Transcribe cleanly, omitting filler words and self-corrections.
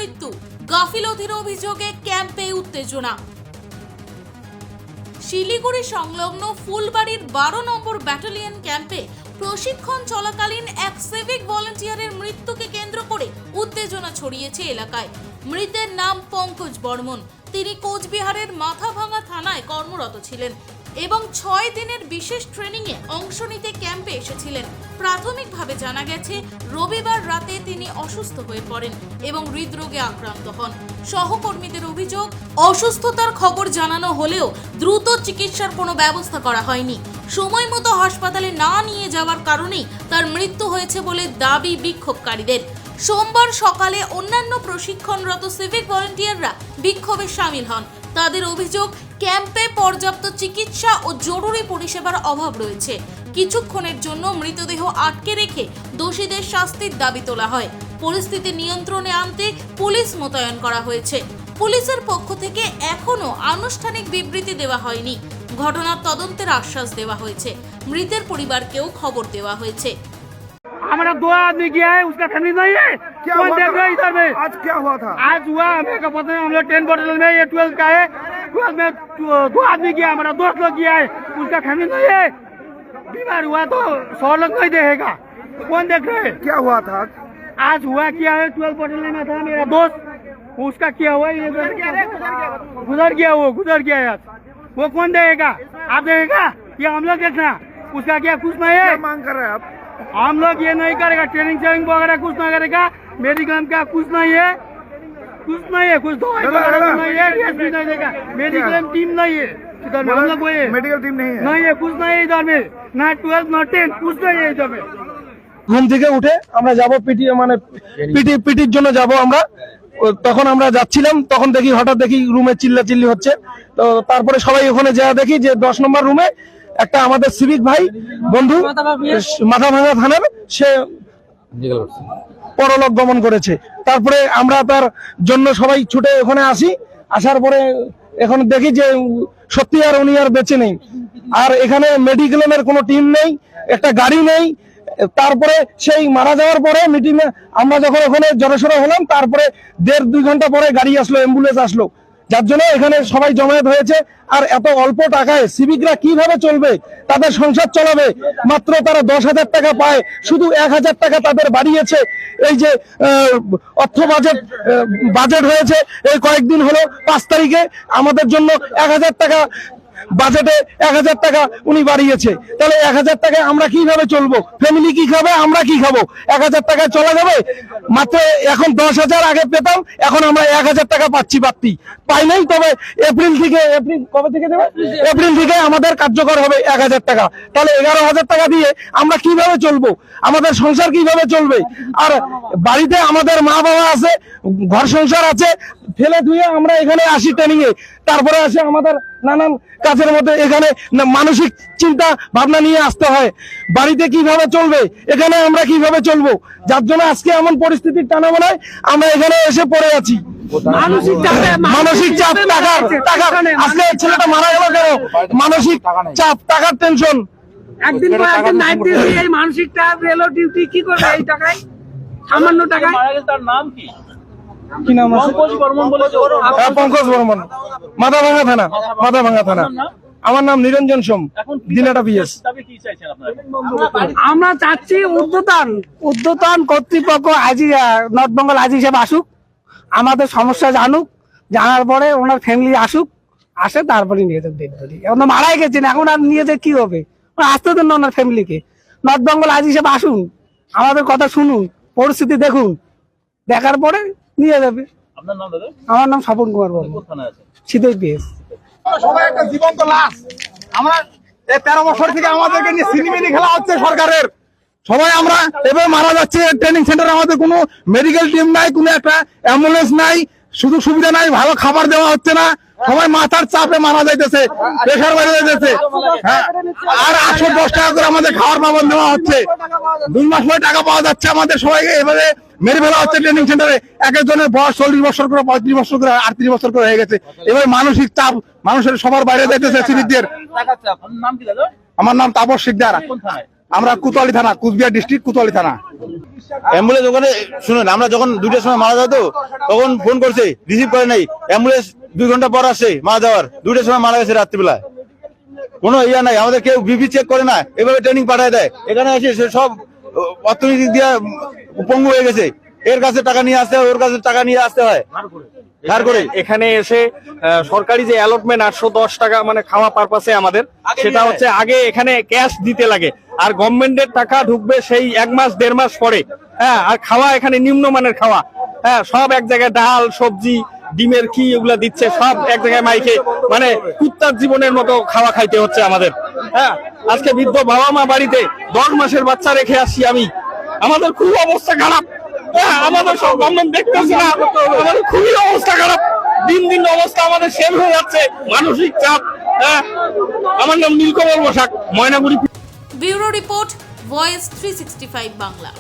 মৃত্যু, গাফিলতির অভিযোগে ক্যাম্পে উত্তেজনা। শিলিগুড়ি সংলগ্ন ফুলবাড়ির 12 নম্বর ব্যাটালিয়ন ক্যাম্পে প্রশিক্ষণ চলাকালীন এক সিভিক ভলান্টিয়ারের মৃত্যুকে কেন্দ্র করে উত্তেজনা ছড়িয়েছে এলাকায়। মৃতের নাম পঙ্কজ বর্মন। তিনি কোচবিহারের মাথাভাঙা থানায় কর্মরত ছিলেন এবং 6 দিনের বিশেষ ট্রেনিংয়ে অংশ নিতে ক্যাম্পে এসেছিলেন। প্রাথমিকভাবে জানা গেছে রবিবার রাতে তিনি অসুস্থ হয়ে পড়েন এবং হৃদরোগে আক্রান্ত হন। সহকর্মীদের অভিযোগ, অসুস্থতার খবর জানানো হলেও দ্রুত চিকিৎসার কোনো ব্যবস্থা করা হয়নি। সময় মতো হাসপাতালে না নিয়ে যাওয়ার কারণেই তার মৃত্যু হয়েছে বলে দাবি বিক্ষোভকারীদের। সোমবার সকালে অন্যান্য প্রশিক্ষণরত সিভিক ভলান্টিয়াররা বিক্ষোভে সামিল হন। তাদের অভিযোগ, ক্যাম্পে পর্যাপ্ত চিকিৎসা ও জরুরি পরিষেবার অভাব রয়েছে। কিছুক্ষণের জন্য মৃতদেহ আটকে রেখে দোষীদের শাস্তির দাবি তোলা হয়। পরিস্থিতি নিয়ন্ত্রণে আনতে পুলিশ মোতায়েন করা হয়েছে। পুলিশের পক্ষ থেকে এখনো আনুষ্ঠানিক বিবৃতি দেওয়া হয়নি। ঘটনার তদন্তের আশ্বাস দেওয়া হয়েছে। মৃতের পরিবারকেও খবর देवा হয়েছে। हमारा 2 आदमी गया है, उसका फैमिली नहीं है। क्या कौन हुआ देख रहा है इधर में? आज क्या हुआ था? आज हुआ हमें का पता नहीं। हम लोग 10 बॉटल में, ये 12 का है। 12 में 2 आदमी गया, हमारा दोस्त लोग गया है, उसका फैमिली नहीं है। बीमार हुआ तो 100 लोग नहीं देखेगा। कौन देख रहे है? क्या हुआ था? आज हुआ क्या है, 12 बॉटल में था मेरा दोस्त, उसका क्या हुआ, ये गुजर गया है आज। वो कौन देखेगा? आप देखेगा या हम लोग देखना? उसका क्या कुछ नहीं है। क्या मांग कर रहे हैं आप? हम लोग ये नहीं करेगा, ट्रेनिंग वगैरह कुछ नहीं करेगा। मेडिक्लेम का कुछ नहीं है, कुछ दवाई वगैरह नहीं है, DSP नहीं देगा। मेडिक्लेम टीम नहीं है इधर में। हम लोग वो मेडिकल टीम नहीं है? नहीं है, कुछ नहीं है इधर में, ना 12 ना 10, कुछ नहीं है इधर में। ঘুম থেকে উঠে আমরা যাব পিটির জন্য যাব আমরা। তখন আমরা যাচ্ছিলাম, তখন দেখি হঠাৎ দেখি রুমে চিল্লাচিল্লি হচ্ছে। তো তারপরে সবাই ওখানে যা দেখি যে 10 নম্বর রুমে একটা আমাদের সিভিক ভাই বন্ধু মাথাভাঙা থানার সে পরলোক গমন করেছে। তারপরে আমরা তার জন্য সবাই ছুটে ওখানে আসি। আসার পরে এখন দেখি যে সত্যি আর উনি আর বেঁচে নেই। আর এখানে মেডিক্লেমের কোনো টিম নেই, একটা গাড়ি নেই। তারপরে সেই মারা যাওয়ার পরে মিটিং এ আমরা যখন ওখানে জড়সড় হলাম, তারপরে 1.5-2 ঘন্টা পরে গাড়ি আসলো, অ্যাম্বুলেন্স আসলো, যার জন্য এখানে সবাই জমায়েত হয়েছে। আর এত অল্প টাকায় সিভিকরা কিভাবে চলবে, তাদের সংসার চালাবে? মাত্র তারা 10,000 টাকা পায়, শুধু 1,000 টাকা তাদের বাড়িয়েছে। এই যে অর্থ বাজেট হয়েছে এই কয়েকদিন হলো, 5 তারিখে আমাদের জন্য 1,000 টাকা বাজেটে 1,000 টাকা উনি বাড়িয়েছে। তাহলে 1,000 টাকায় আমরা কিভাবে চলবো? ফ্যামিলি কি খাবে, আমরা কি খাবো? 1,000 টাকায় চলা যাবে? মাত্র এখন 10,000 আগে পেতাম, এখন আমরা 1,000 টাকা পাচ্ছি পাই নাই। তবে এপ্রিল কবে থেকে দেবে? এপ্রিল থেকে আমাদের কার্যকর হবে 1,000 টাকা। তাহলে 11,000 টাকা দিয়ে আমরা কিভাবে চলবো? আমাদের সংসার কিভাবে চলবে? আর বাড়িতে আমাদের মা বাবা আছে, ঘর সংসার আছে, ফেলে ধুয়ে আমরা এখানে আসি ট্রেনিং এ। তারপরে আসে আমাদের নানান কাজের মধ্যে এখানে মানসিক চিন্তা ভাবনা নিয়ে আসতে হয়। বাড়িতে কিভাবে চলবে, এখানে আমরা কিভাবে চলবো? যার জন্য আজকে এমন পরিস্থিতির টানা বানায় আমরা এখানে এসে পড়ে আছি। মানসিক চাপ, টাকার আজকে ছেলেটা মারা গেল কেন? মানসিক চাপ, টাকার টেনশন। একদিন পর একদিন নাইট ডিউটি, এই মানসিক চাপ, রেলো ডিউটি কি করবে এই টাকায়? সামান্য টাকায়। তার নাম কি? কি নাম আছে? পঙ্কজ বর্মন, মাথাভাঙা থানা। আমার নাম নিরঞ্জন সোম, দিনাটা পিএস। আমরা চাচ্ছি উদ্যতন কর্তৃপক্ষ নর্থ বেঙ্গল আজি হিসেবে আসুক, আমাদের সমস্যা জানুক, জানার পরে ওনার ফ্যামিলি আসে তারপরে নিয়ে যাবে ডেড বডি। এখন মারাই গেছেন, এখন আর নিয়ে যে কি হবে? আসতে দেন না ওনার ফ্যামিলিকে। নর্থ বেঙ্গল আজি হিসেবে আসুন, আমাদের কথা শুনুন, পরিস্থিতি দেখুন, দেখার পরে নিয়ে যাবে। আপনার নাম দাদা? আমার নাম স্বপন কুমার বর্মন, শীতল পিএস। সবাই একটা জীবন্ত লাশ। আমরা এই 13 বছর থেকে আমাদেরকে নিয়ে সিনেমিনি খেলা হচ্ছে সরকারের। সবাই আমরা এভাবে মারা যাচ্ছে। ট্রেনিং সেন্টারে আমাদের কোনো মেডিকেল টিম নাই, কোনো একটা অ্যাম্বুলেন্স নাই, সুযোগ সুবিধা নাই, ভালো খাবার দেওয়া হচ্ছে না। সবাই মাথার চাপে মারা যাইতেছে, প্রেশার বেড়ে যাইতেছে। হ্যাঁ, আর 810 টাকা করে আমাদের খাওয়ার পাবন দেওয়া হচ্ছে। 2 মাস পরে টাকা পাওয়া যাচ্ছে। আমাদের সবাইকে এভাবে মেরে ফেলা হচ্ছে ট্রেনিং সেন্টারে। এক একজনের বয়স 40 বছর করে, 35 বছর করে, 38 বছর করে হয়ে গেছে। এভাবে মানসিক চাপ মানুষের সবার বাইরে যাইতেছে সিভিকদের। নাম কি দাদা? আমার নাম তাপস শিকদার, আমরা কোতোয়ালি থানা, কুচবিহার ডিস্ট্রিক্ট কোতোয়ালি থানা। অ্যাম্বুলেন্স ওখানে শুনুন, আমরা যখন 2টার সময় মারা যাবো তখন ফোন করছে, রিসিভ করে নাই। অ্যাম্বুলেন্স 2 ঘন্টা পর আসছে মারা যাওয়ার, 2টার সময় মারা গেছে রাত্রিবেলা। কোনো ইয়া নাই, আমাদের কেউ বিপি চেক করে না, এভাবে ট্রেনিং পাঠায় দেয়। এখানে এসে সে সব অর্থনৈতিক দিয়ে পঙ্গু হয়ে গেছে। এর কাছে টাকা নিয়ে আসতে হয়, ওর কাছে টাকা নিয়ে আসতে হয় ধার করে। এখানে এসে সরকারি যে অ্যালটমেন্ট 810 টাকা মানে খাওয়া পারপাসে আমাদের, সেটা হচ্ছে আগে এখানে ক্যাশ দিতে লাগে, আর গভর্নমেন্টের টাকা ঢুকবে সেই 1 মাস 1.5 মাস পরে। হ্যাঁ, আর খাওয়া এখানে নিম্নমানের খাওয়া। হ্যাঁ, সব এক জায়গায় ডাল সবজি ডিমের কি এগুলা দিচ্ছে, সব এক জায়গায় মাইকে, মানে কুত্তার জীবনের মতো খাওয়া খাইতে হচ্ছে আমাদের। হ্যাঁ, আজকে বৃদ্ধ বাবা মা বাড়িতে 10 মাসের বাচ্চা রেখে আসছি আমি, আমাদের খুব অবস্থা খারাপ। হ্যাঁ, আমাদের সব গভর্নমেন্ট দেখতেছে না, আমাদের খুবই অবস্থা খারাপ। দিন দিন অবস্থা আমাদের শেষ হয়ে যাচ্ছে, মানসিক চাপ। হ্যাঁ, আমার নাম Nilkamal Basak, Maynaguri. Bureau report, voice 365 Bangla.